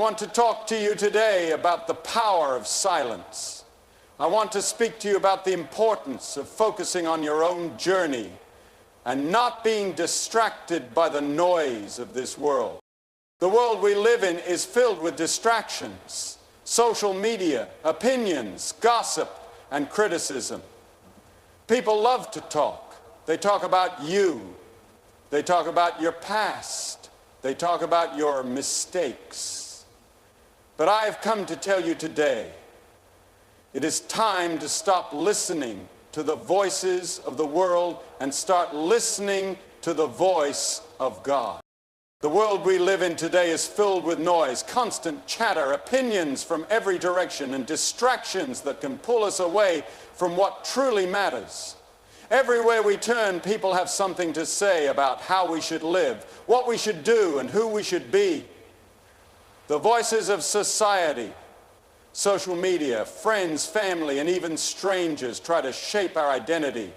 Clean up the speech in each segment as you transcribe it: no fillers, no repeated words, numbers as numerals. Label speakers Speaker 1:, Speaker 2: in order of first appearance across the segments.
Speaker 1: want to talk to you today about the power of silence. I want to speak to you about the importance of focusing on your own journey and not being distracted by the noise of this world. The world we live in is filled with distractions, social media, opinions, gossip, and criticism. People love to talk. They talk about you. They talk about your past. They talk about your mistakes. But I have come to tell you today, it is time to stop listening to the voices of the world and start listening to the voice of God. The world we live in today is filled with noise, constant chatter, opinions from every direction, and distractions that can pull us away from what truly matters. Everywhere we turn, people have something to say about how we should live, what we should do, and who we should be. The voices of society, social media, friends, family, and even strangers try to shape our identity.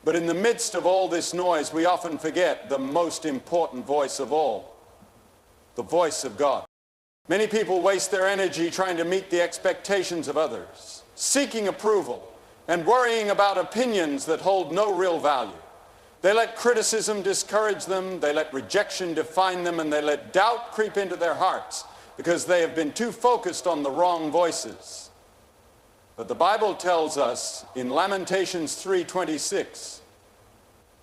Speaker 1: But in the midst of all this noise, we often forget the most important voice of all, the voice of God. Many people waste their energy trying to meet the expectations of others, seeking approval, and worrying about opinions that hold no real value. They let criticism discourage them, they let rejection define them, and they let doubt creep into their hearts because they have been too focused on the wrong voices. But the Bible tells us in Lamentations 3:26,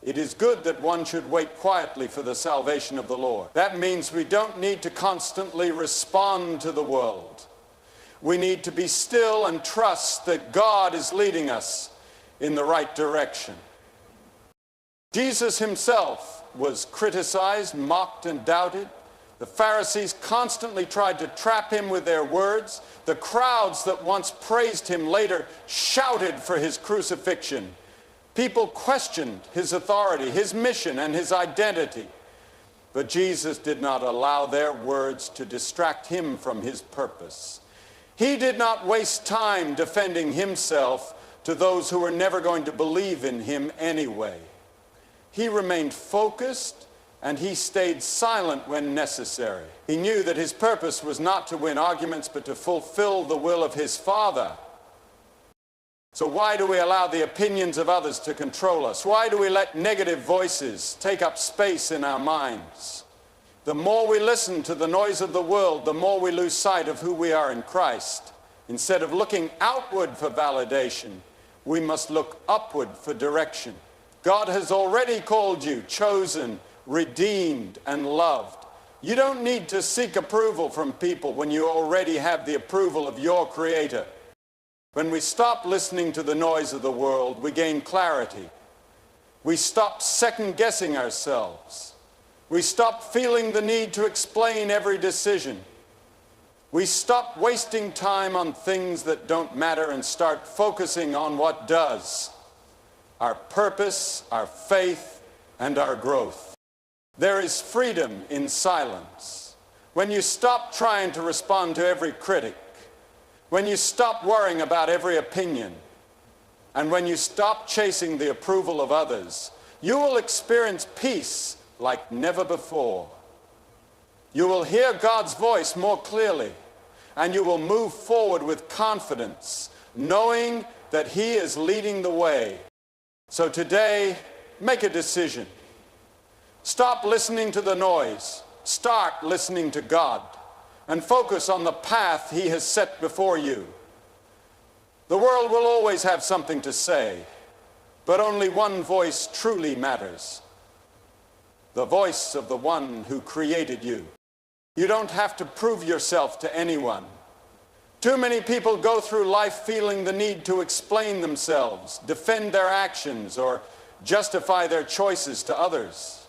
Speaker 1: it is good that one should wait quietly for the salvation of the Lord. That means we don't need to constantly respond to the world. We need to be still and trust that God is leading us in the right direction. Jesus himself was criticized, mocked, and doubted. The Pharisees constantly tried to trap him with their words. The crowds that once praised him later shouted for his crucifixion. People questioned his authority, his mission, and his identity. But Jesus did not allow their words to distract him from his purpose. He did not waste time defending himself to those who were never going to believe in him anyway. He remained focused, and he stayed silent when necessary. He knew that his purpose was not to win arguments, but to fulfill the will of his Father. So why do we allow the opinions of others to control us? Why do we let negative voices take up space in our minds? The more we listen to the noise of the world, the more we lose sight of who we are in Christ. Instead of looking outward for validation, we must look upward for direction. God has already called you, chosen, redeemed, and loved. You don't need to seek approval from people when you already have the approval of your Creator. When we stop listening to the noise of the world, we gain clarity. We stop second-guessing ourselves. We stop feeling the need to explain every decision. We stop wasting time on things that don't matter and start focusing on what does: our purpose, our faith, and our growth. There is freedom in silence. When you stop trying to respond to every critic, when you stop worrying about every opinion, and when you stop chasing the approval of others, you will experience peace like never before. You will hear God's voice more clearly, and you will move forward with confidence, knowing that He is leading the way. So today, make a decision. Stop listening to the noise. Start listening to God, and focus on the path He has set before you. The world will always have something to say, but only one voice truly matters: the voice of the one who created you. You don't have to prove yourself to anyone. Too many people go through life feeling the need to explain themselves, defend their actions, or justify their choices to others.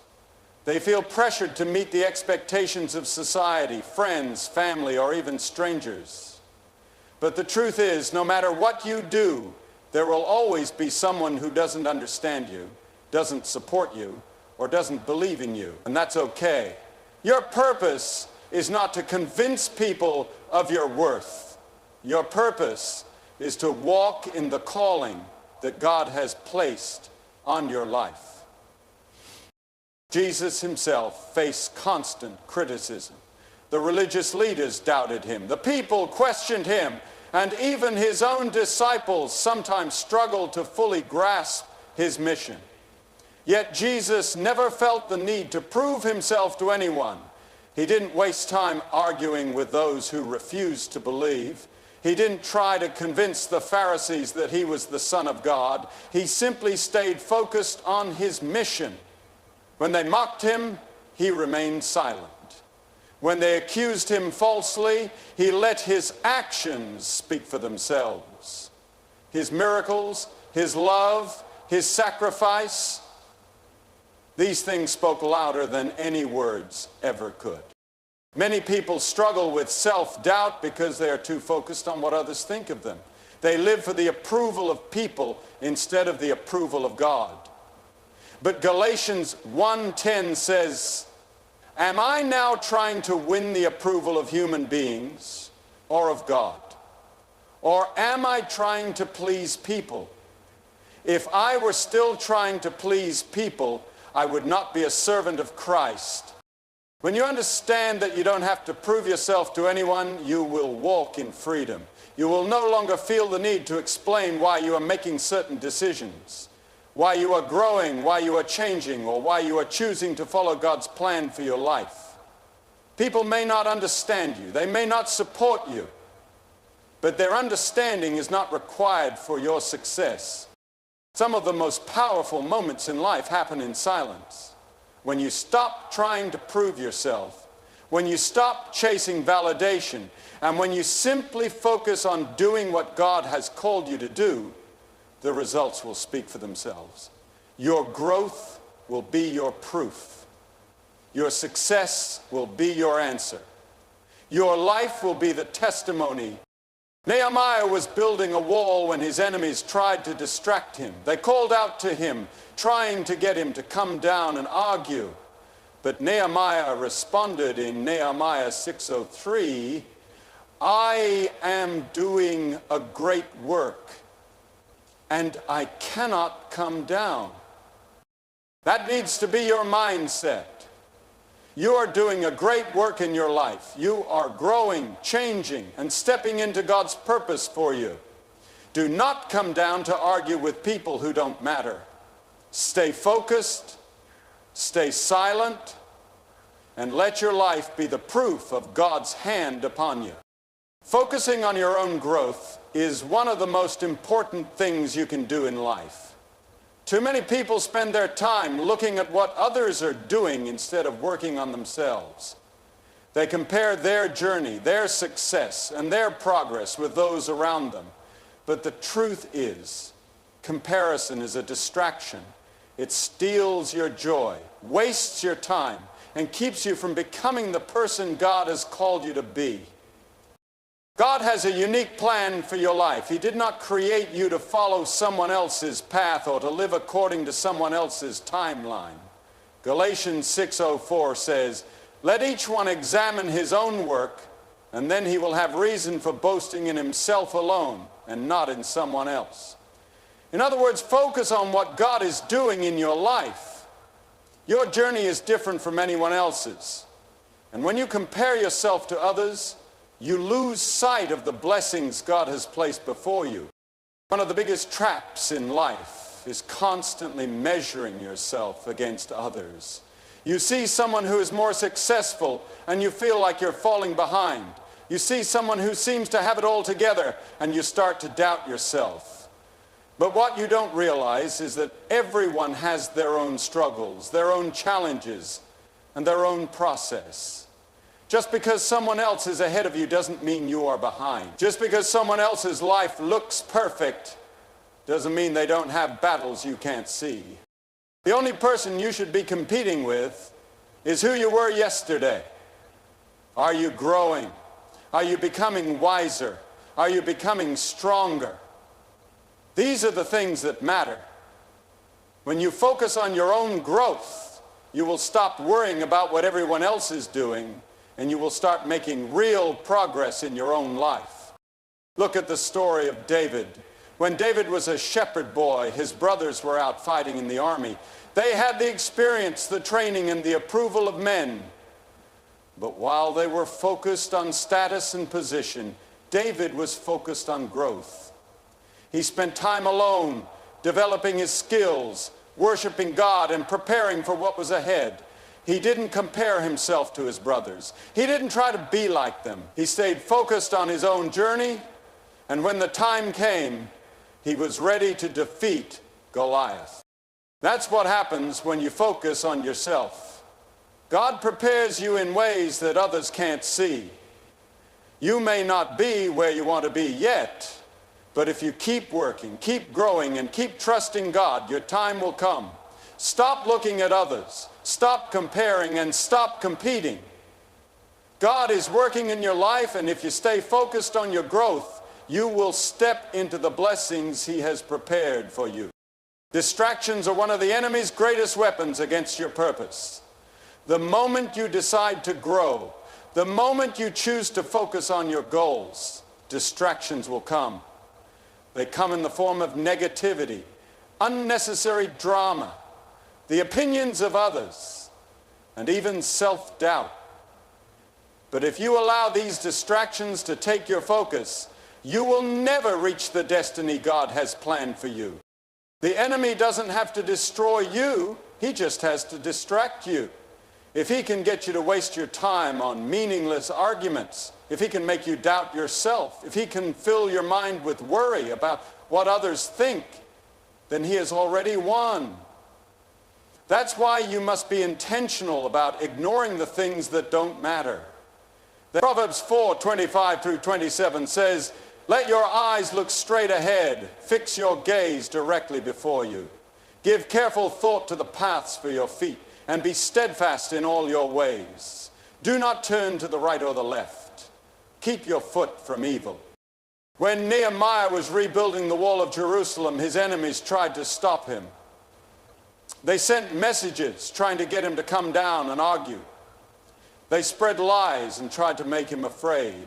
Speaker 1: They feel pressured to meet the expectations of society, friends, family, or even strangers. But the truth is, no matter what you do, there will always be someone who doesn't understand you, doesn't support you, or doesn't believe in you. And that's okay. Your purpose is not to convince people of your worth. Your purpose is to walk in the calling that God has placed on your life. Jesus himself faced constant criticism. The religious leaders doubted him. The people questioned him. And even his own disciples sometimes struggled to fully grasp his mission. Yet Jesus never felt the need to prove himself to anyone. He didn't waste time arguing with those who refused to believe. He didn't try to convince the Pharisees that he was the Son of God. He simply stayed focused on his mission. When they mocked him, he remained silent. When they accused him falsely, he let his actions speak for themselves. His miracles, his love, his sacrifice, these things spoke louder than any words ever could. Many people struggle with self-doubt because they are too focused on what others think of them. They live for the approval of people instead of the approval of God. But Galatians 1:10 says, am I now trying to win the approval of human beings or of God? Or am I trying to please people? If I were still trying to please people, I would not be a servant of Christ. When you understand that you don't have to prove yourself to anyone, you will walk in freedom. You will no longer feel the need to explain why you are making certain decisions, why you are growing, why you are changing, or why you are choosing to follow God's plan for your life. People may not understand you. They may not support you. But their understanding is not required for your success. Some of the most powerful moments in life happen in silence. When you stop trying to prove yourself, when you stop chasing validation, and when you simply focus on doing what God has called you to do, the results will speak for themselves. Your growth will be your proof. Your success will be your answer. Your life will be the testimony. Nehemiah was building a wall when his enemies tried to distract him. They called out to him, trying to get him to come down and argue. But Nehemiah responded in Nehemiah 6:03, I am doing a great work, and I cannot come down. That needs to be your mindset. You are doing a great work in your life. You are growing, changing, and stepping into God's purpose for you. Do not come down to argue with people who don't matter. Stay focused, stay silent, and let your life be the proof of God's hand upon you. Focusing on your own growth is one of the most important things you can do in life. Too many people spend their time looking at what others are doing instead of working on themselves. They compare their journey, their success, and their progress with those around them. But the truth is, comparison is a distraction. It steals your joy, wastes your time, and keeps you from becoming the person God has called you to be. God has a unique plan for your life. He did not create you to follow someone else's path or to live according to someone else's timeline. Galatians 6:04 says, let each one examine his own work, and then he will have reason for boasting in himself alone and not in someone else. In other words, focus on what God is doing in your life. Your journey is different from anyone else's. And when you compare yourself to others, you lose sight of the blessings God has placed before you. One of the biggest traps in life is constantly measuring yourself against others. You see someone who is more successful and you feel like you're falling behind. You see someone who seems to have it all together and you start to doubt yourself. But what you don't realize is that everyone has their own struggles, their own challenges, and their own process. Just because someone else is ahead of you doesn't mean you are behind. Just because someone else's life looks perfect doesn't mean they don't have battles you can't see. The only person you should be competing with is who you were yesterday. Are you growing? Are you becoming wiser? Are you becoming stronger? These are the things that matter. When you focus on your own growth, you will stop worrying about what everyone else is doing, and you will start making real progress in your own life. Look at the story of David. When David was a shepherd boy, his brothers were out fighting in the army. They had the experience, the training, and the approval of men. But while they were focused on status and position, David was focused on growth. He spent time alone, developing his skills, worshiping God, and preparing for what was ahead. He didn't compare himself to his brothers. He didn't try to be like them. He stayed focused on his own journey, and when the time came, he was ready to defeat Goliath. That's what happens when you focus on yourself. God prepares you in ways that others can't see. You may not be where you want to be yet, but if you keep working, keep growing, and keep trusting God, your time will come. Stop looking at others. Stop comparing and stop competing. God is working in your life, and if you stay focused on your growth, you will step into the blessings He has prepared for you. Distractions are one of the enemy's greatest weapons against your purpose. The moment you decide to grow, the moment you choose to focus on your goals, distractions will come. They come in the form of negativity, unnecessary drama, the opinions of others, and even self-doubt. But if you allow these distractions to take your focus, you will never reach the destiny God has planned for you. The enemy doesn't have to destroy you, he just has to distract you. If he can get you to waste your time on meaningless arguments, if he can make you doubt yourself, if he can fill your mind with worry about what others think, then he has already won. That's why you must be intentional about ignoring the things that don't matter. Proverbs 4:25 through 27 says, "Let your eyes look straight ahead, fix your gaze directly before you. Give careful thought to the paths for your feet, and be steadfast in all your ways. Do not turn to the right or the left. Keep your foot from evil." When Nehemiah was rebuilding the wall of Jerusalem, his enemies tried to stop him. They sent messages trying to get him to come down and argue. They spread lies and tried to make him afraid.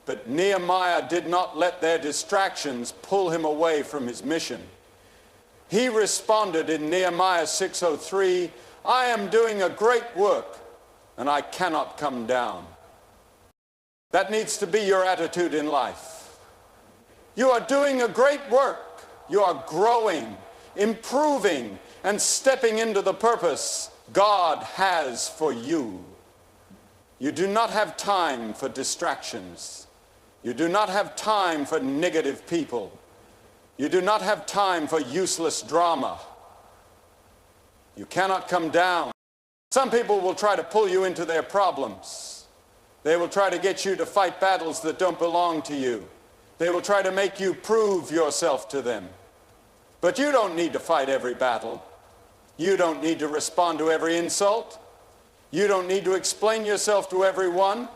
Speaker 1: But Nehemiah did not let their distractions pull him away from his mission. He responded in Nehemiah 6:03, "I am doing a great work, and I cannot come down." That needs to be your attitude in life. You are doing a great work. You are growing, improving, and stepping into the purpose God has for you. You do not have time for distractions. You do not have time for negative people. You do not have time for useless drama. You cannot come down. Some people will try to pull you into their problems. They will try to get you to fight battles that don't belong to you. They will try to make you prove yourself to them. But you don't need to fight every battle. You don't need to respond to every insult. You don't need to explain yourself to everyone.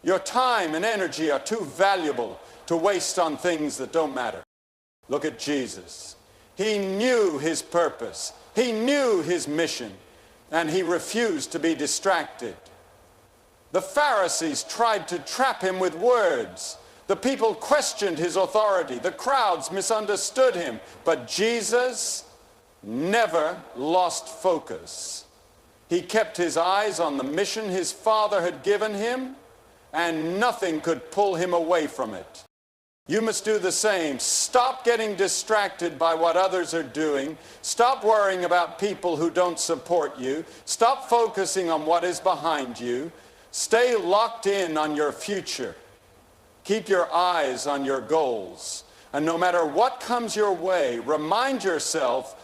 Speaker 1: Your time and energy are too valuable to waste on things that don't matter. Look at Jesus. He knew his purpose. He knew his mission, and he refused to be distracted. The Pharisees tried to trap him with words. The people questioned his authority. The crowds misunderstood him. But Jesus never lost focus. He kept his eyes on the mission his Father had given him, and nothing could pull him away from it. You must do the same. Stop getting distracted by what others are doing. Stop worrying about people who don't support you. Stop focusing on what is behind you. Stay locked in on your future. Keep your eyes on your goals. And no matter what comes your way, remind yourself,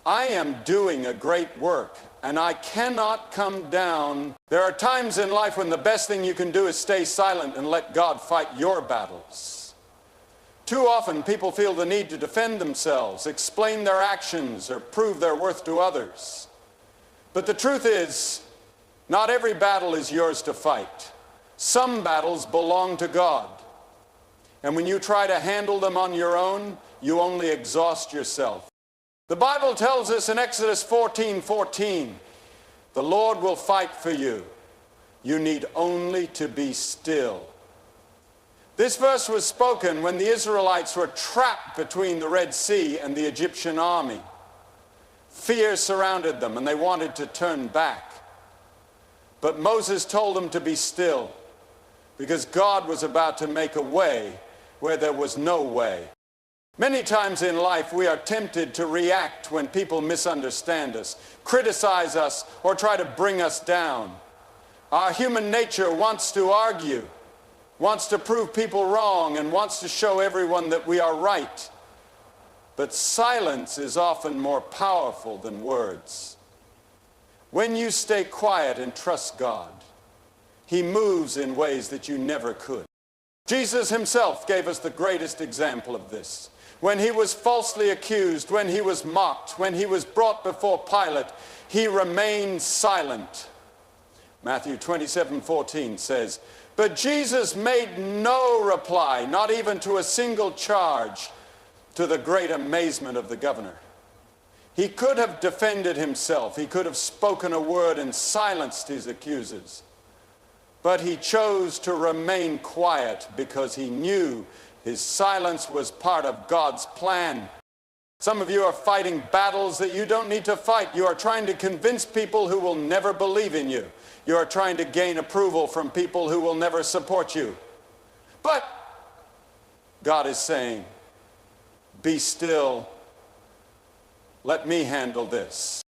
Speaker 1: I am doing a great work, and I cannot come down. There are times in life when the best thing you can do is stay silent and let God fight your battles. Too often, people feel the need to defend themselves, explain their actions, or prove their worth to others. But the truth is, not every battle is yours to fight. Some battles belong to God. And when you try to handle them on your own, you only exhaust yourself. The Bible tells us in Exodus 14:14, the Lord will fight for you. You need only to be still. This verse was spoken when the Israelites were trapped between the Red Sea and the Egyptian army. Fear surrounded them, and they wanted to turn back. But Moses told them to be still because God was about to make a way where there was no way. Many times in life we are tempted to react when people misunderstand us, criticize us, or try to bring us down. Our human nature wants to argue, wants to prove people wrong, and wants to show everyone that we are right. But silence is often more powerful than words. When you stay quiet and trust God, He moves in ways that you never could. Jesus himself gave us the greatest example of this. When he was falsely accused, when he was mocked, when he was brought before Pilate, he remained silent. Matthew 27:14 says, "But Jesus made no reply, not even to a single charge, to the great amazement of the governor." He could have defended himself. He could have spoken a word and silenced his accusers. But he chose to remain quiet because he knew his silence was part of God's plan. Some of you are fighting battles that you don't need to fight. You are trying to convince people who will never believe in you. You are trying to gain approval from people who will never support you. But God is saying, be still. Let me handle this.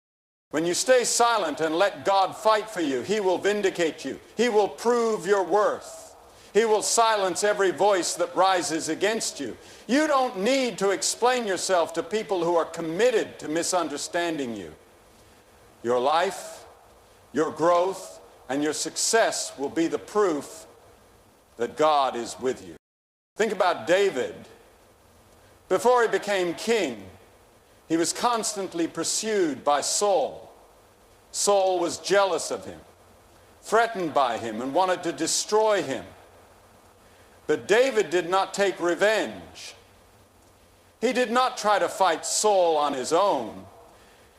Speaker 1: When you stay silent and let God fight for you, He will vindicate you. He will prove your worth. He will silence every voice that rises against you. You don't need to explain yourself to people who are committed to misunderstanding you. Your life, your growth, and your success will be the proof that God is with you. Think about David. Before he became king, he was constantly pursued by Saul. Saul was jealous of him, threatened by him, and wanted to destroy him. But David did not take revenge. He did not try to fight Saul on his own.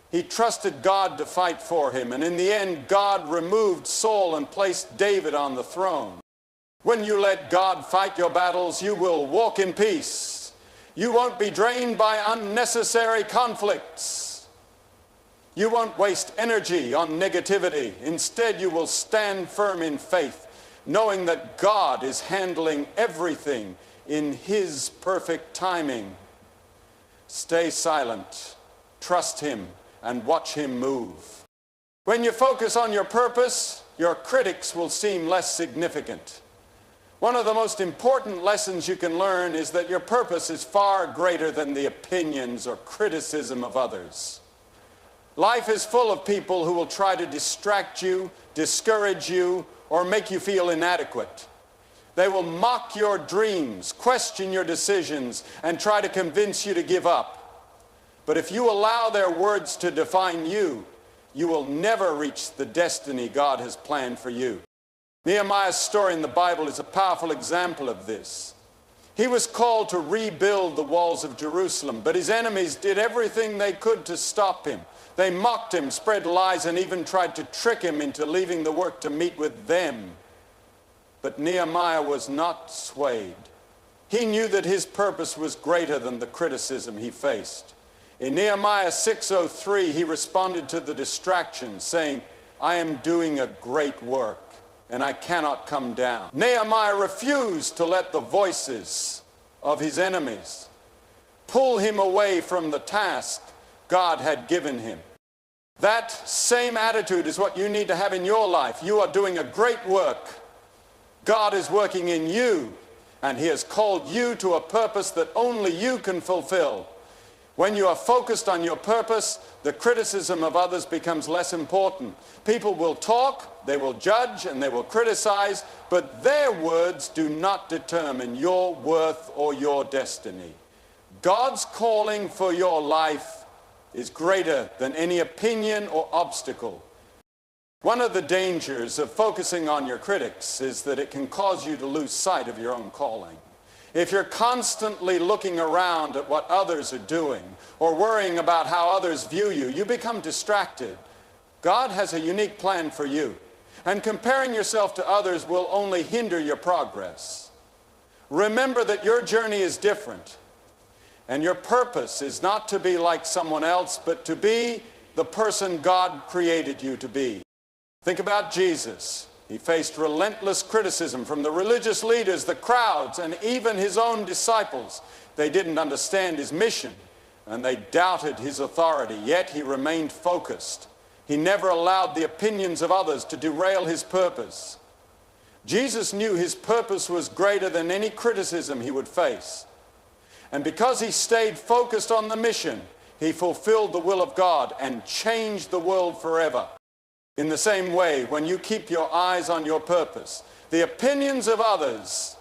Speaker 1: He trusted God to fight for him, and in the end, God removed Saul and placed David on the throne. When you let God fight your battles, you will walk in peace. You won't be drained by unnecessary conflicts. You won't waste energy on negativity. Instead, you will stand firm in faith, knowing that God is handling everything in His perfect timing. Stay silent, trust Him, and watch Him move. When you focus on your purpose, your critics will seem less significant. One of the most important lessons you can learn is that your purpose is far greater than the opinions or criticism of others. Life is full of people who will try to distract you, discourage you, or make you feel inadequate. They will mock your dreams, question your decisions, and try to convince you to give up. But if you allow their words to define you, you will never reach the destiny God has planned for you. Nehemiah's story in the Bible is a powerful example of this. He was called to rebuild the walls of Jerusalem, but his enemies did everything they could to stop him. They mocked him, spread lies, and even tried to trick him into leaving the work to meet with them. But Nehemiah was not swayed. He knew that his purpose was greater than the criticism he faced. In Nehemiah 6:03, he responded to the distraction, saying, "I am doing a great work, and I cannot come down." Nehemiah refused to let the voices of his enemies pull him away from the task God had given him. That same attitude is what you need to have in your life. You are doing a great work. God is working in you, and He has called you to a purpose that only you can fulfill. When you are focused on your purpose, the criticism of others becomes less important. People will talk, they will judge, and they will criticize, but their words do not determine your worth or your destiny. God's calling for your life is greater than any opinion or obstacle. One of the dangers of focusing on your critics is that it can cause you to lose sight of your own calling. If you're constantly looking around at what others are doing or worrying about how others view you, you become distracted. God has a unique plan for you, and comparing yourself to others will only hinder your progress. Remember that your journey is different, and your purpose is not to be like someone else, but to be the person God created you to be. Think about Jesus. He faced relentless criticism from the religious leaders, the crowds, and even his own disciples. They didn't understand his mission, and they doubted his authority, yet he remained focused. He never allowed the opinions of others to derail his purpose. Jesus knew his purpose was greater than any criticism he would face. And because he stayed focused on the mission, he fulfilled the will of God and changed the world forever. In the same way, when you keep your eyes on your purpose, the opinions of others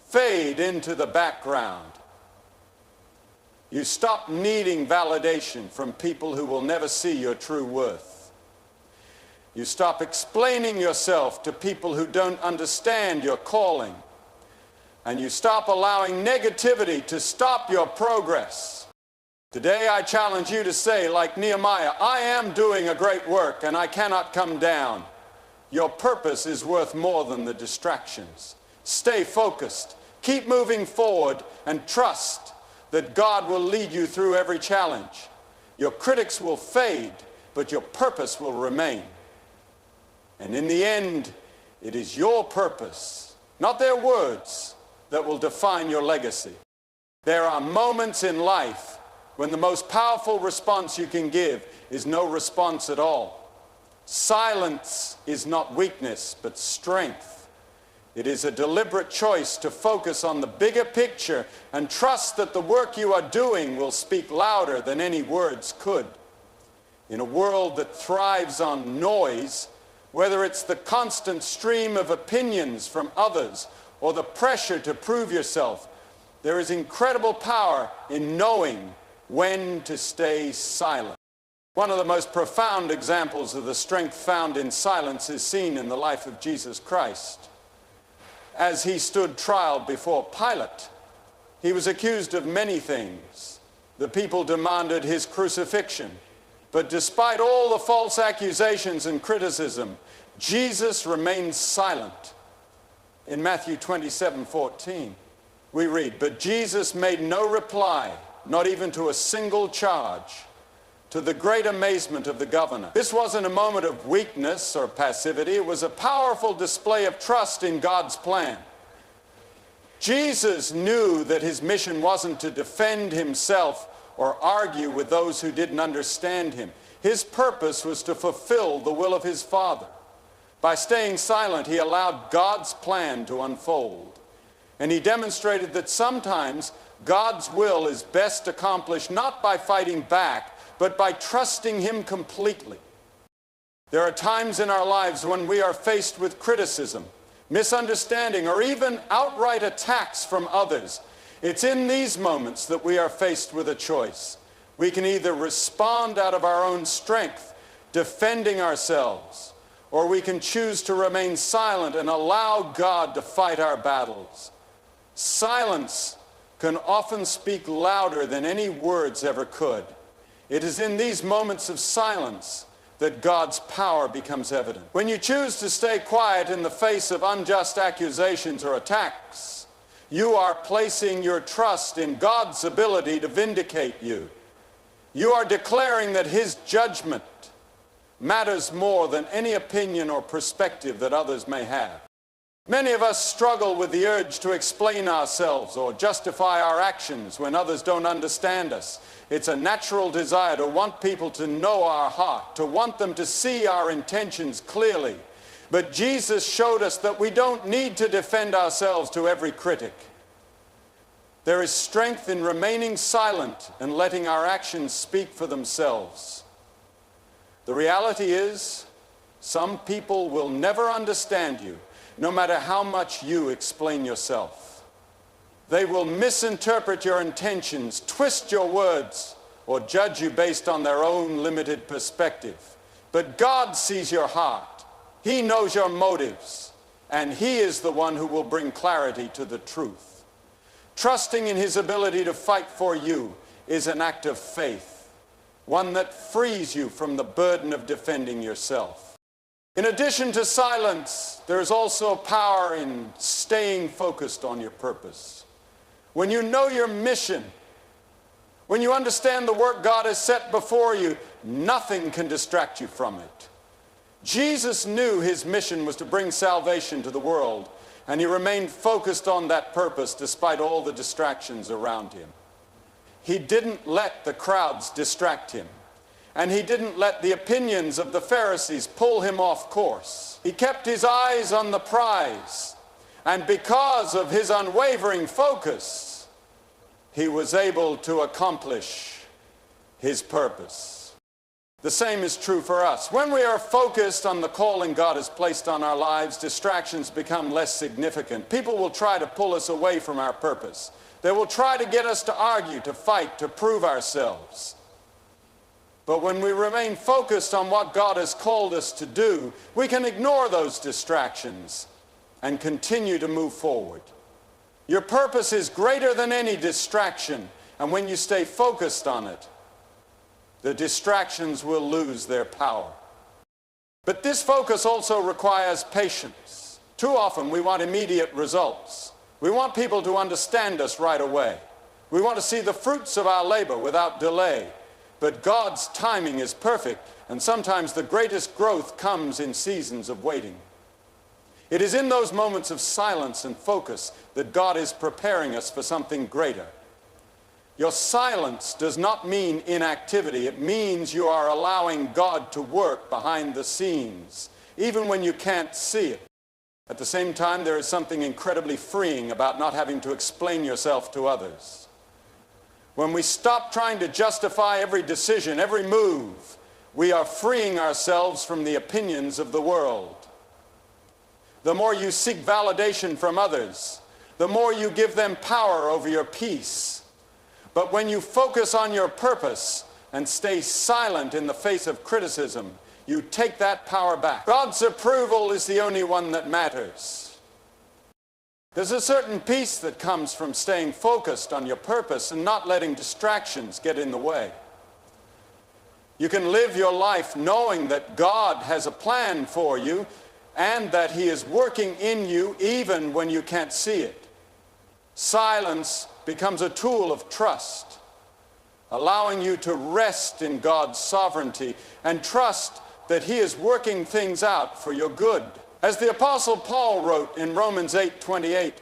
Speaker 1: fade into the background. You stop needing validation from people who will never see your true worth. You stop explaining yourself to people who don't understand your calling. And you stop allowing negativity to stop your progress. Today I challenge you to say, like Nehemiah, I am doing a great work and I cannot come down. Your purpose is worth more than the distractions. Stay focused, keep moving forward, and trust that God will lead you through every challenge. Your critics will fade, but your purpose will remain. And in the end, it is your purpose, not their words, that will define your legacy. There are moments in life when the most powerful response you can give is no response at all. Silence is not weakness, but strength. It is a deliberate choice to focus on the bigger picture and trust that the work you are doing will speak louder than any words could. In a world that thrives on noise, whether it's the constant stream of opinions from others or the pressure to prove yourself, there is incredible power in knowing when to stay silent. One of the most profound examples of the strength found in silence is seen in the life of Jesus Christ. As he stood trial before Pilate, he was accused of many things. The people demanded his crucifixion. But despite all the false accusations and criticism, Jesus remained silent. In Matthew 27:14, we read, "But Jesus made no reply, not even to a single charge, to the great amazement of the governor." This wasn't a moment of weakness or passivity. It was a powerful display of trust in God's plan. Jesus knew that his mission wasn't to defend himself or argue with those who didn't understand him. His purpose was to fulfill the will of his Father. By staying silent, he allowed God's plan to unfold. And he demonstrated that sometimes God's will is best accomplished not by fighting back, but by trusting him completely. There are times in our lives when we are faced with criticism, misunderstanding, or even outright attacks from others. It's in these moments that we are faced with a choice. We can either respond out of our own strength, defending ourselves, or we can choose to remain silent and allow God to fight our battles. Silence can often speak louder than any words ever could. It is in these moments of silence that God's power becomes evident. When you choose to stay quiet in the face of unjust accusations or attacks, you are placing your trust in God's ability to vindicate you. You are declaring that his judgment matters more than any opinion or perspective that others may have. Many of us struggle with the urge to explain ourselves or justify our actions when others don't understand us. It's a natural desire to want people to know our heart, to want them to see our intentions clearly. But Jesus showed us that we don't need to defend ourselves to every critic. There is strength in remaining silent and letting our actions speak for themselves. The reality is, some people will never understand you, no matter how much you explain yourself. They will misinterpret your intentions, twist your words, or judge you based on their own limited perspective. But God sees your heart. He knows your motives, and he is the one who will bring clarity to the truth. Trusting in his ability to fight for you is an act of faith, one that frees you from the burden of defending yourself. In addition to silence, there is also power in staying focused on your purpose. When you know your mission, when you understand the work God has set before you, nothing can distract you from it. Jesus knew his mission was to bring salvation to the world, and he remained focused on that purpose despite all the distractions around him. He didn't let the crowds distract him, and he didn't let the opinions of the Pharisees pull him off course. He kept his eyes on the prize, and because of his unwavering focus, he was able to accomplish his purpose. The same is true for us. When we are focused on the calling God has placed on our lives, distractions become less significant. People will try to pull us away from our purpose. They will try to get us to argue, to fight, to prove ourselves. But when we remain focused on what God has called us to do, we can ignore those distractions and continue to move forward. Your purpose is greater than any distraction, and when you stay focused on it, the distractions will lose their power. But this focus also requires patience. Too often we want immediate results. We want people to understand us right away. We want to see the fruits of our labor without delay. But God's timing is perfect, and sometimes the greatest growth comes in seasons of waiting. It is in those moments of silence and focus that God is preparing us for something greater. Your silence does not mean inactivity. It means you are allowing God to work behind the scenes, even when you can't see it. At the same time, there is something incredibly freeing about not having to explain yourself to others. When we stop trying to justify every decision, every move, we are freeing ourselves from the opinions of the world. The more you seek validation from others, the more you give them power over your peace. But when you focus on your purpose and stay silent in the face of criticism, you take that power back. God's approval is the only one that matters. There's a certain peace that comes from staying focused on your purpose and not letting distractions get in the way. You can live your life knowing that God has a plan for you and that He is working in you even when you can't see it. Silence becomes a tool of trust, allowing you to rest in God's sovereignty and trust that He is working things out for your good. As the Apostle Paul wrote in Romans 8:28,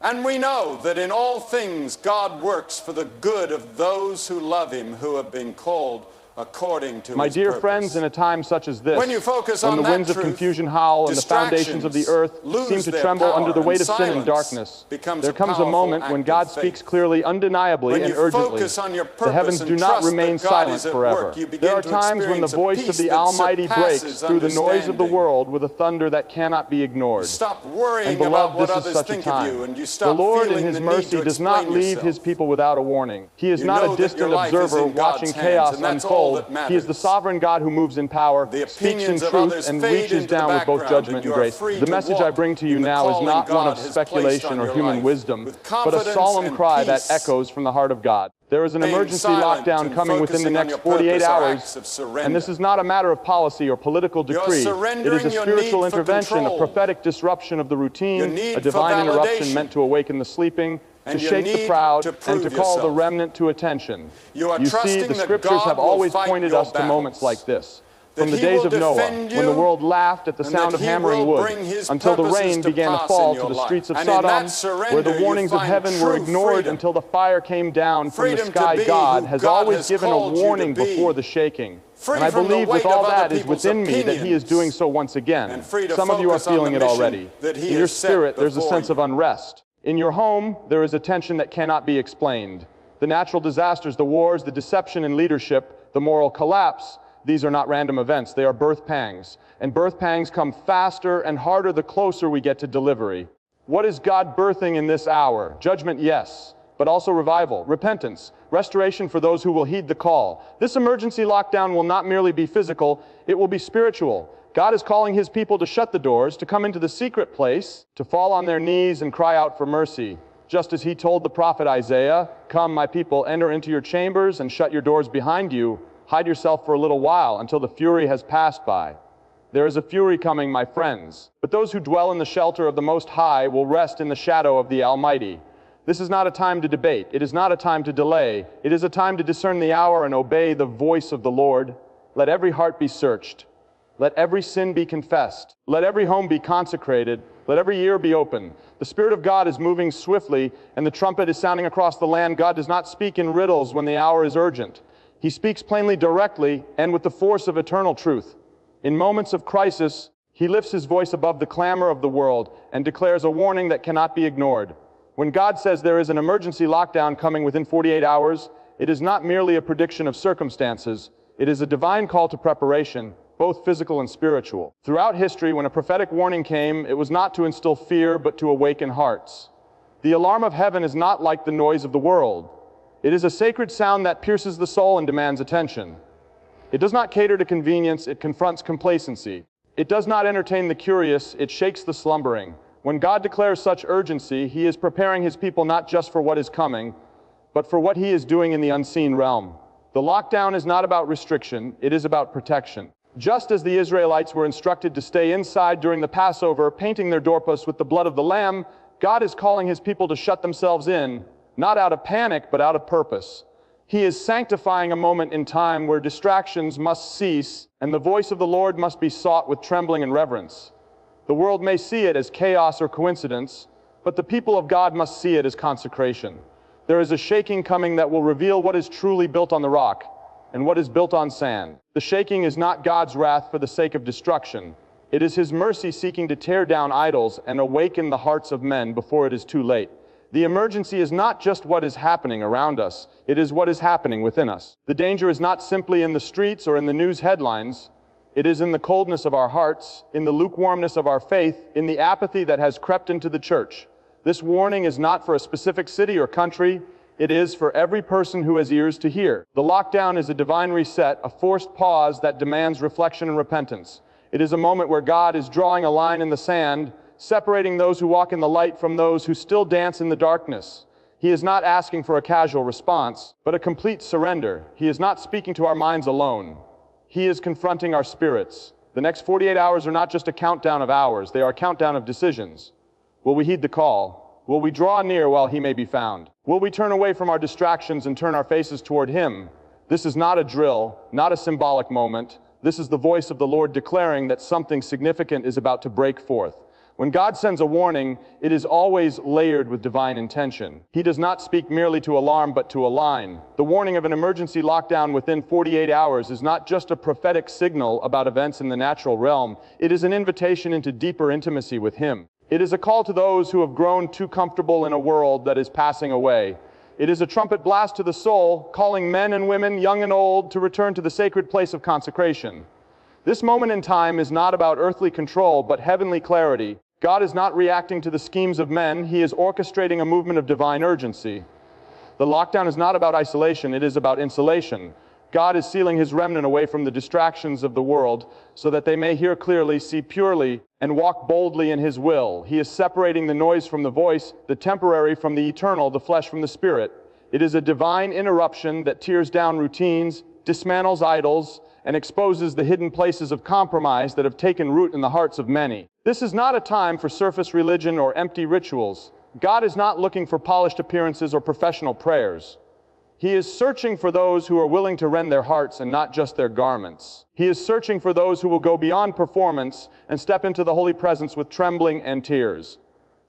Speaker 1: "And we know that in all things God works for the good of those who love Him, who have been called according to
Speaker 2: My
Speaker 1: His
Speaker 2: dear
Speaker 1: purpose."
Speaker 2: friends, in a time such as this,
Speaker 1: When you focus
Speaker 2: when
Speaker 1: on
Speaker 2: the
Speaker 1: that
Speaker 2: winds of
Speaker 1: truth,
Speaker 2: confusion howl and the foundations of the earth
Speaker 1: lose
Speaker 2: seem to
Speaker 1: their
Speaker 2: tremble
Speaker 1: power,
Speaker 2: under the weight
Speaker 1: and
Speaker 2: of sin and
Speaker 1: silence
Speaker 2: darkness,
Speaker 1: becomes
Speaker 2: there
Speaker 1: a
Speaker 2: comes a
Speaker 1: powerful
Speaker 2: moment
Speaker 1: act
Speaker 2: when
Speaker 1: of
Speaker 2: God
Speaker 1: faith.
Speaker 2: speaks clearly, undeniably,
Speaker 1: When
Speaker 2: and
Speaker 1: you
Speaker 2: urgently.
Speaker 1: focus on your
Speaker 2: The
Speaker 1: purpose
Speaker 2: heavens
Speaker 1: and
Speaker 2: do not
Speaker 1: trust
Speaker 2: remain
Speaker 1: that God is
Speaker 2: silent
Speaker 1: at
Speaker 2: forever.
Speaker 1: work, you begin
Speaker 2: There are
Speaker 1: to
Speaker 2: times when the
Speaker 1: experience a
Speaker 2: voice of
Speaker 1: peace
Speaker 2: the
Speaker 1: that
Speaker 2: Almighty breaks
Speaker 1: surpasses
Speaker 2: through the noise of the
Speaker 1: understanding.
Speaker 2: world with a thunder that cannot be ignored.
Speaker 1: Stop worrying
Speaker 2: And
Speaker 1: about
Speaker 2: beloved,
Speaker 1: what
Speaker 2: this is
Speaker 1: others
Speaker 2: such a
Speaker 1: think of
Speaker 2: time.
Speaker 1: you, and you
Speaker 2: The
Speaker 1: stop
Speaker 2: Lord in
Speaker 1: feeling
Speaker 2: His
Speaker 1: the need
Speaker 2: mercy
Speaker 1: to
Speaker 2: does not
Speaker 1: explain
Speaker 2: leave
Speaker 1: yourself.
Speaker 2: His people without a warning. He is
Speaker 1: You
Speaker 2: not
Speaker 1: know
Speaker 2: a
Speaker 1: that your
Speaker 2: distant
Speaker 1: life is
Speaker 2: observer
Speaker 1: in God's
Speaker 2: watching
Speaker 1: hands,
Speaker 2: chaos
Speaker 1: and that's all
Speaker 2: unfold.
Speaker 1: that
Speaker 2: He is the
Speaker 1: matters.
Speaker 2: sovereign God who moves in power,
Speaker 1: The
Speaker 2: speaks in
Speaker 1: opinions of
Speaker 2: truth,
Speaker 1: others
Speaker 2: and
Speaker 1: fade
Speaker 2: reaches
Speaker 1: into the
Speaker 2: down with both
Speaker 1: background,
Speaker 2: judgment
Speaker 1: and
Speaker 2: and
Speaker 1: you are
Speaker 2: grace.
Speaker 1: free
Speaker 2: The
Speaker 1: to
Speaker 2: message I
Speaker 1: walk
Speaker 2: bring to you
Speaker 1: in the
Speaker 2: now is
Speaker 1: calling
Speaker 2: not one
Speaker 1: God
Speaker 2: of
Speaker 1: has placed
Speaker 2: speculation
Speaker 1: on
Speaker 2: or
Speaker 1: your
Speaker 2: human
Speaker 1: life,
Speaker 2: wisdom,
Speaker 1: with
Speaker 2: but a
Speaker 1: confidence
Speaker 2: solemn
Speaker 1: and
Speaker 2: cry that
Speaker 1: peace.
Speaker 2: echoes from the heart of God. There is an
Speaker 1: Staying
Speaker 2: emergency
Speaker 1: silent
Speaker 2: lockdown
Speaker 1: and
Speaker 2: coming within the
Speaker 1: focusing on
Speaker 2: next
Speaker 1: your
Speaker 2: 48
Speaker 1: purpose are
Speaker 2: hours,
Speaker 1: acts of surrender.
Speaker 2: and this is not a matter of policy or political
Speaker 1: You're
Speaker 2: decree. It is
Speaker 1: surrendering
Speaker 2: a
Speaker 1: your
Speaker 2: spiritual
Speaker 1: need for
Speaker 2: intervention, a
Speaker 1: control,
Speaker 2: prophetic disruption of the
Speaker 1: your
Speaker 2: routine,
Speaker 1: need
Speaker 2: a
Speaker 1: for
Speaker 2: divine interruption
Speaker 1: validation,
Speaker 2: meant to awaken the sleeping, to
Speaker 1: and your
Speaker 2: shake the
Speaker 1: need
Speaker 2: proud,
Speaker 1: to
Speaker 2: and
Speaker 1: prove
Speaker 2: to call the
Speaker 1: yourself.
Speaker 2: remnant to attention.
Speaker 1: You are
Speaker 2: You see,
Speaker 1: trusting
Speaker 2: the
Speaker 1: that
Speaker 2: Scriptures
Speaker 1: God
Speaker 2: have
Speaker 1: will
Speaker 2: always
Speaker 1: fight
Speaker 2: pointed
Speaker 1: your
Speaker 2: us to moments
Speaker 1: battles,
Speaker 2: like this.
Speaker 1: that
Speaker 2: From the
Speaker 1: He
Speaker 2: days
Speaker 1: will
Speaker 2: of Noah,
Speaker 1: defend
Speaker 2: when the
Speaker 1: you,
Speaker 2: world laughed at the
Speaker 1: and
Speaker 2: sound
Speaker 1: that
Speaker 2: of
Speaker 1: He
Speaker 2: hammering
Speaker 1: will
Speaker 2: wood,
Speaker 1: bring His
Speaker 2: until the
Speaker 1: purposes
Speaker 2: rain
Speaker 1: to
Speaker 2: began to
Speaker 1: pass
Speaker 2: fall
Speaker 1: in
Speaker 2: to
Speaker 1: your
Speaker 2: the
Speaker 1: life.
Speaker 2: streets of
Speaker 1: And in
Speaker 2: Sodom,
Speaker 1: that surrender,
Speaker 2: where the
Speaker 1: you
Speaker 2: warnings of
Speaker 1: find
Speaker 2: heaven were
Speaker 1: true
Speaker 2: ignored
Speaker 1: freedom.
Speaker 2: until the fire came down from the
Speaker 1: Freedom to
Speaker 2: sky.
Speaker 1: be
Speaker 2: God
Speaker 1: who
Speaker 2: has
Speaker 1: God
Speaker 2: always
Speaker 1: has
Speaker 2: given a
Speaker 1: called you to
Speaker 2: warning
Speaker 1: be.
Speaker 2: before the shaking.
Speaker 1: Free
Speaker 2: And I
Speaker 1: from the
Speaker 2: believe with
Speaker 1: weight
Speaker 2: all
Speaker 1: of other
Speaker 2: that is
Speaker 1: people's
Speaker 2: within me that He is doing
Speaker 1: opinions,
Speaker 2: so once again.
Speaker 1: and free to
Speaker 2: Some of you are
Speaker 1: focus on
Speaker 2: feeling
Speaker 1: the
Speaker 2: it
Speaker 1: mission
Speaker 2: already.
Speaker 1: that He
Speaker 2: In your
Speaker 1: has set
Speaker 2: spirit, there's a
Speaker 1: before
Speaker 2: sense
Speaker 1: you.
Speaker 2: of unrest. In your home, there is a tension that cannot be explained. The natural disasters, the wars, the deception in leadership, the moral collapse, these are not random events. They are birth pangs. And birth pangs come faster and harder the closer we get to delivery. What is God birthing in this hour? Judgment, yes, but also revival, repentance, restoration for those who will heed the call. This emergency lockdown will not merely be physical, it will be spiritual. God is calling His people to shut the doors, to come into the secret place, to fall on their knees and cry out for mercy. Just as He told the prophet Isaiah, "Come, my people, enter into your chambers and shut your doors behind you. Hide yourself for a little while until the fury has passed by." There is a fury coming, my friends, but those who dwell in the shelter of the Most High will rest in the shadow of the Almighty. This is not a time to debate. It is not a time to delay. It is a time to discern the hour and obey the voice of the Lord. Let every heart be searched. Let every sin be confessed. Let every home be consecrated. Let every ear be open. The Spirit of God is moving swiftly, and the trumpet is sounding across the land. God does not speak in riddles when the hour is urgent. He speaks plainly, directly, and with the force of eternal truth. In moments of crisis, He lifts His voice above the clamor of the world and declares a warning that cannot be ignored. When God says there is an emergency lockdown coming within 48 hours, it is not merely a prediction of circumstances. It is a divine call to preparation, both physical and spiritual. Throughout history, when a prophetic warning came, it was not to instill fear, but to awaken hearts. The alarm of heaven is not like the noise of the world. It is a sacred sound that pierces the soul and demands attention. It does not cater to convenience, it confronts complacency. It does not entertain the curious, it shakes the slumbering. When God declares such urgency, He is preparing His people not just for what is coming, but for what He is doing in the unseen realm. The lockdown is not about restriction, it is about protection. Just as the Israelites were instructed to stay inside during the Passover, painting their doorposts with the blood of the Lamb, God is calling His people to shut themselves in, not out of panic, but out of purpose. He is sanctifying a moment in time where distractions must cease, and the voice of the Lord must be sought with trembling and reverence. The world may see it as chaos or coincidence, but the people of God must see it as consecration. There is a shaking coming that will reveal what is truly built on the rock and what is built on sand. The shaking is not God's wrath for the sake of destruction. It is His mercy seeking to tear down idols and awaken the hearts of men before it is too late. The emergency is not just what is happening around us, it is what is happening within us. The danger is not simply in the streets or in the news headlines. It is in the coldness of our hearts, in the lukewarmness of our faith, in the apathy that has crept into the church. This warning is not for a specific city or country. It is for every person who has ears to hear. The lockdown is a divine reset, a forced pause that demands reflection and repentance. It is a moment where God is drawing a line in the sand, separating those who walk in the light from those who still dance in the darkness. He is not asking for a casual response, but a complete surrender. He is not speaking to our minds alone. He is confronting our spirits. The next 48 hours are not just a countdown of hours, they are a countdown of decisions. Will we heed the call? Will we draw near while He may be found? Will we turn away from our distractions and turn our faces toward Him? This is not a drill, not a symbolic moment. This is the voice of the Lord declaring that something significant is about to break forth. When God sends a warning, it is always layered with divine intention. He does not speak merely to alarm, but to align. The warning of an emergency lockdown within 48 hours is not just a prophetic signal about events in the natural realm. It is an invitation into deeper intimacy with Him. It is a call to those who have grown too comfortable in a world that is passing away. It is a trumpet blast to the soul, calling men and women, young and old, to return to the sacred place of consecration. This moment in time is not about earthly control, but heavenly clarity. God is not reacting to the schemes of men. He is orchestrating a movement of divine urgency. The lockdown is not about isolation, it is about insulation. God is sealing His remnant away from the distractions of the world so that they may hear clearly, see purely, and walk boldly in His will. He is separating the noise from the voice, the temporary from the eternal, the flesh from the spirit. It is a divine interruption that tears down routines, dismantles idols, and exposes the hidden places of compromise that have taken root in the hearts of many. This is not a time for surface religion or empty rituals. God is not looking for polished appearances or professional prayers. He is searching for those who are willing to rend their hearts and not just their garments. He is searching for those who will go beyond performance and step into the holy presence with trembling and tears.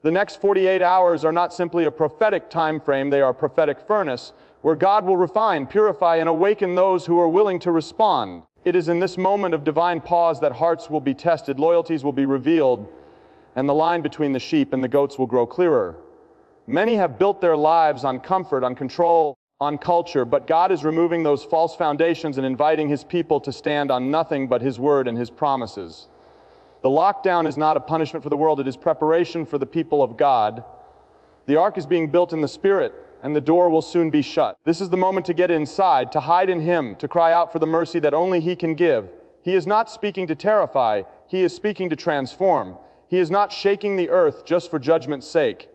Speaker 2: The next 48 hours are not simply a prophetic time frame, they are a prophetic furnace where God will refine, purify, and awaken those who are willing to respond. It is in this moment of divine pause that hearts will be tested, loyalties will be revealed, and the line between the sheep and the goats will grow clearer. Many have built their lives on comfort, on control, on culture, but God is removing those false foundations and inviting His people to stand on nothing but His word and His promises. The lockdown is not a punishment for the world, it is preparation for the people of God. The ark is being built in the Spirit, and the door will soon be shut. This is the moment to get inside, to hide in Him, to cry out for the mercy that only He can give. He is not speaking to terrify, He is speaking to transform. He is not shaking the earth just for judgment's sake.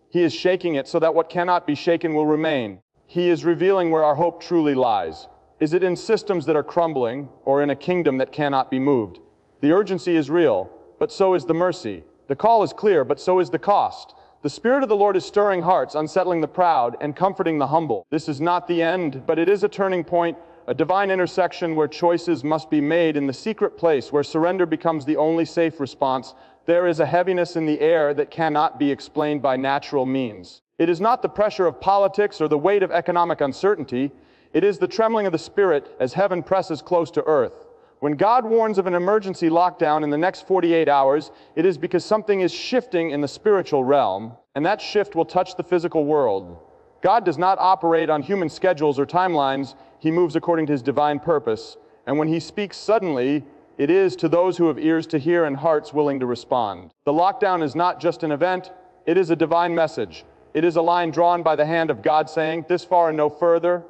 Speaker 2: He is shaking it so that what cannot be shaken will remain. He is revealing where our hope truly lies. Is it in systems that are crumbling, or in a kingdom that cannot be moved? The urgency is real, but so is the mercy. The call is clear, but so is the cost. The Spirit of the Lord is stirring hearts, unsettling the proud, and comforting the humble. This is not the end, but it is a turning point, a divine intersection where choices must be made in the secret place where surrender becomes the only safe response. There is a heaviness in the air that cannot be explained by natural means. It is not the pressure of politics or the weight of economic uncertainty. It is the trembling of the Spirit as heaven presses close to earth. When God warns of an emergency lockdown in the next 48 hours, it is because something is shifting in the spiritual realm, and that shift will touch the physical world. God does not operate on human schedules or timelines. He moves according to his divine purpose. And when he speaks suddenly, it is to those who have ears to hear and hearts willing to respond. The lockdown is not just an event, it is a divine message. It is a line drawn by the hand of God saying, "This far and no further."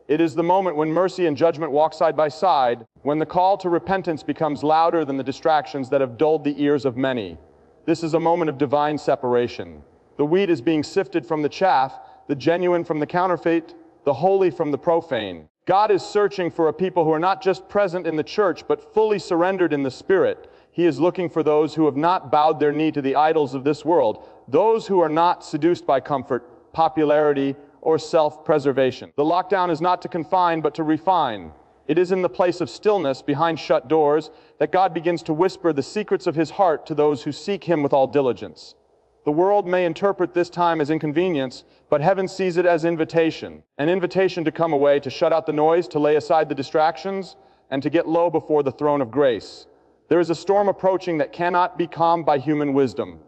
Speaker 2: It is the moment when mercy and judgment walk side by side, when the call to repentance becomes louder than the distractions that have dulled the ears of many. This is a moment of divine separation. The wheat is being sifted from the chaff, the genuine from the counterfeit, the holy from the profane. God is searching for a people who are not just present in the church, but fully surrendered in the Spirit. He is looking for those who have not bowed their knee to the idols of this world, those who are not seduced by comfort, popularity, or self-preservation. The lockdown is not to confine, but to refine. It is in the place of stillness behind shut doors that God begins to whisper the secrets of his heart to those who seek him with all diligence. The world may interpret this time as inconvenience, but heaven sees it as invitation. An invitation to come away, to shut out the noise, to lay aside the distractions, and to get low before the throne of grace. There is a storm approaching that cannot be calmed by human wisdom.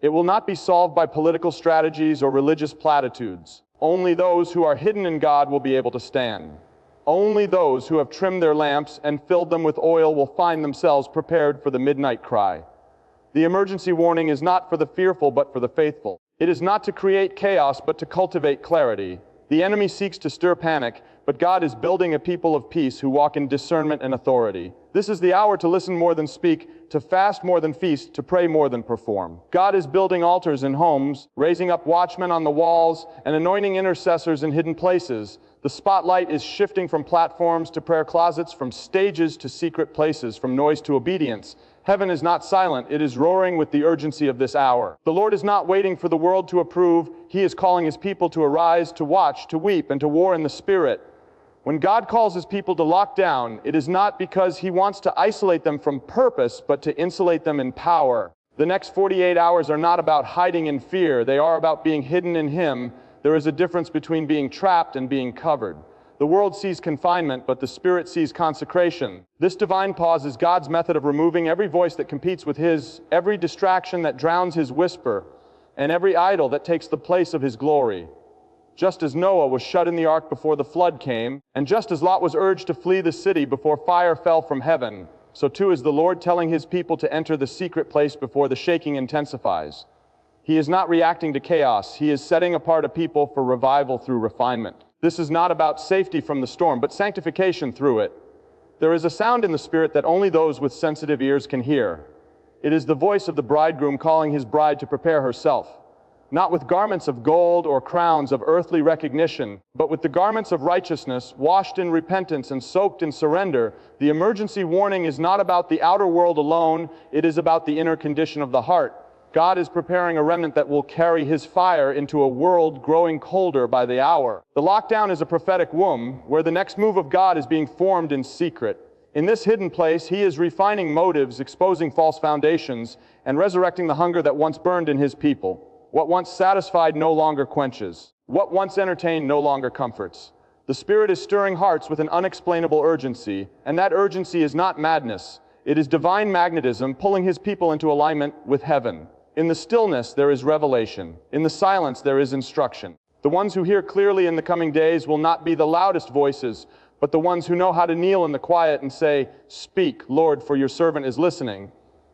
Speaker 2: It will not be solved by political strategies or religious platitudes. Only those who are hidden in God will be able to stand. Only those who have trimmed their lamps and filled them with oil will find themselves prepared for the midnight cry. The emergency warning is not for the fearful, but for the faithful. It is not to create chaos, but to cultivate clarity. The enemy seeks to stir panic, but God is building a people of peace who walk in discernment and authority. This is the hour to listen more than speak, to fast more than feast, to pray more than perform. God is building altars in homes, raising up watchmen on the walls, and anointing intercessors in hidden places. The spotlight is shifting from platforms to prayer closets, from stages to secret places, from noise to obedience. Heaven is not silent, it is roaring with the urgency of this hour. The Lord is not waiting for the world to approve. He is calling his people to arise, to watch, to weep, and to war in the Spirit. When God calls his people to lock down, it is not because he wants to isolate them from purpose, but to insulate them in power. The next 48 hours are not about hiding in fear. They are about being hidden in him. There is a difference between being trapped and being covered. The world sees confinement, but the Spirit sees consecration. This divine pause is God's method of removing every voice that competes with his, every distraction that drowns his whisper, and every idol that takes the place of his glory. Just as Noah was shut in the ark before the flood came, and just as Lot was urged to flee the city before fire fell from heaven, so too is the Lord telling his people to enter the secret place before the shaking intensifies. He is not reacting to chaos. He is setting apart a people for revival through refinement. This is not about safety from the storm, but sanctification through it. There is a sound in the Spirit that only those with sensitive ears can hear. It is the voice of the bridegroom calling his bride to prepare herself, not with garments of gold or crowns of earthly recognition, but with the garments of righteousness, washed in repentance and soaked in surrender. The emergency warning is not about the outer world alone, it is about the inner condition of the heart. God is preparing a remnant that will carry his fire into a world growing colder by the hour. The lockdown is a prophetic womb where the next move of God is being formed in secret. In this hidden place, he is refining motives, exposing false foundations, and resurrecting the hunger that once burned in his people. What once satisfied no longer quenches. What once entertained no longer comforts. The Spirit is stirring hearts with an unexplainable urgency, and that urgency is not madness. It is divine magnetism pulling his people into alignment with heaven. In the stillness, there is revelation. In the silence, there is instruction. The ones who hear clearly in the coming days will not be the loudest voices, but the ones who know how to kneel in the quiet and say, "Speak, Lord, for your servant is listening."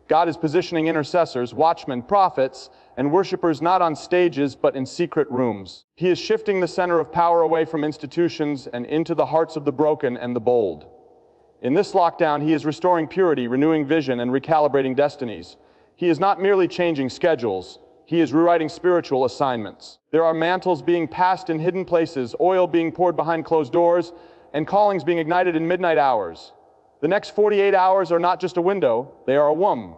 Speaker 2: God is positioning intercessors, watchmen, prophets, and worshipers not on stages, but in secret rooms. He is shifting the center of power away from institutions and into the hearts of the broken and the bold. In this lockdown, he is restoring purity, renewing vision, and recalibrating destinies. He is not merely changing schedules. He is rewriting spiritual assignments. There are mantles being passed in hidden places, oil being poured behind closed doors, and callings being ignited in midnight hours. The next 48 hours are not just a window, they are a womb.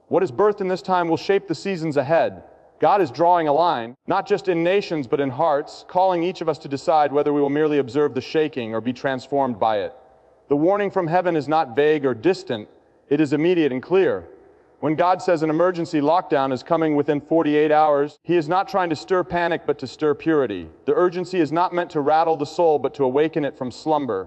Speaker 2: What is birthed in this time will shape the seasons ahead. God is drawing a line, not just in nations but in hearts, calling each of us to decide whether we will merely observe the shaking or be transformed by it. The warning from heaven is not vague or distant, it is immediate and clear. When God says an emergency lockdown is coming within 48 hours, He is not trying to stir panic but to stir purity. The urgency is not meant to rattle the soul but to awaken it from slumber.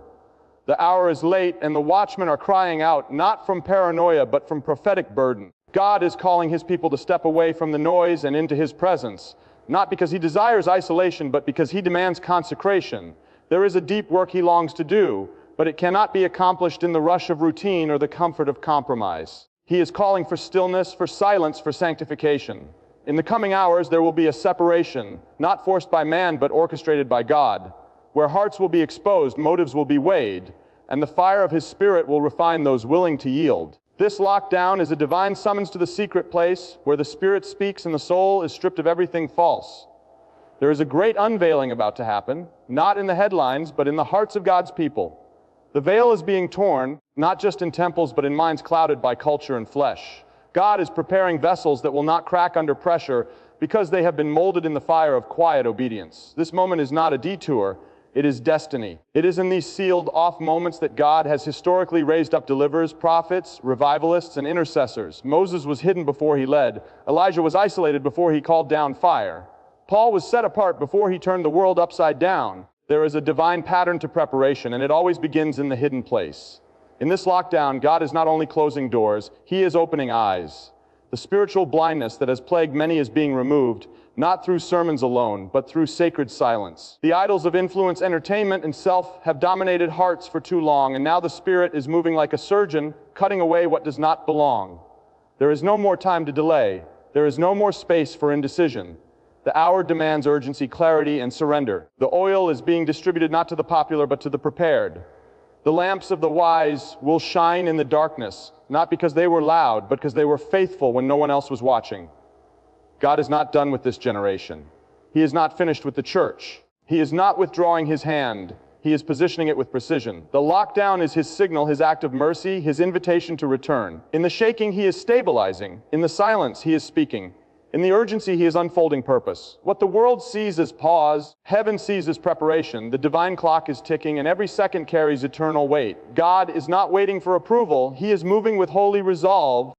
Speaker 2: The hour is late and the watchmen are crying out, not from paranoia but from prophetic burden. God is calling His people to step away from the noise and into His presence, not because He desires isolation but because He demands consecration. There is a deep work He longs to do, but it cannot be accomplished in the rush of routine or the comfort of compromise. He is calling for stillness, for silence, for sanctification. In the coming hours, there will be a separation, not forced by man, but orchestrated by God, where hearts will be exposed, motives will be weighed, and the fire of His Spirit will refine those willing to yield. This lockdown is a divine summons to the secret place, where the Spirit speaks and the soul is stripped of everything false. There is a great unveiling about to happen, not in the headlines, but in the hearts of God's people. The veil is being torn, not just in temples, but in minds clouded by culture and flesh. God is preparing vessels that will not crack under pressure because they have been molded in the fire of quiet obedience. This moment is not a detour, it is destiny. It is in these sealed-off moments that God has historically raised up deliverers, prophets, revivalists, and intercessors. Moses was hidden before he led. Elijah was isolated before he called down fire. Paul was set apart before he turned the world upside down. There is a divine pattern to preparation, and it always begins in the hidden place. In this lockdown, God is not only closing doors, He is opening eyes. The spiritual blindness that has plagued many is being removed, not through sermons alone, but through sacred silence. The idols of influence, entertainment, and self have dominated hearts for too long, and now the Spirit is moving like a surgeon, cutting away what does not belong. There is no more time to delay. There is no more space for indecision. The hour demands urgency, clarity, and surrender. The oil is being distributed not to the popular, but to the prepared. The lamps of the wise will shine in the darkness, not because they were loud, but because they were faithful when no one else was watching. God is not done with this generation. He is not finished with the church. He is not withdrawing His hand. He is positioning it with precision. The lockdown is His signal, His act of mercy, His invitation to return. In the shaking, He is stabilizing. In the silence, He is speaking. In the urgency, He is unfolding purpose. What the world sees as pause, heaven sees as preparation. The divine clock is ticking, and every second carries eternal weight. God is not waiting for approval. He is moving with holy resolve.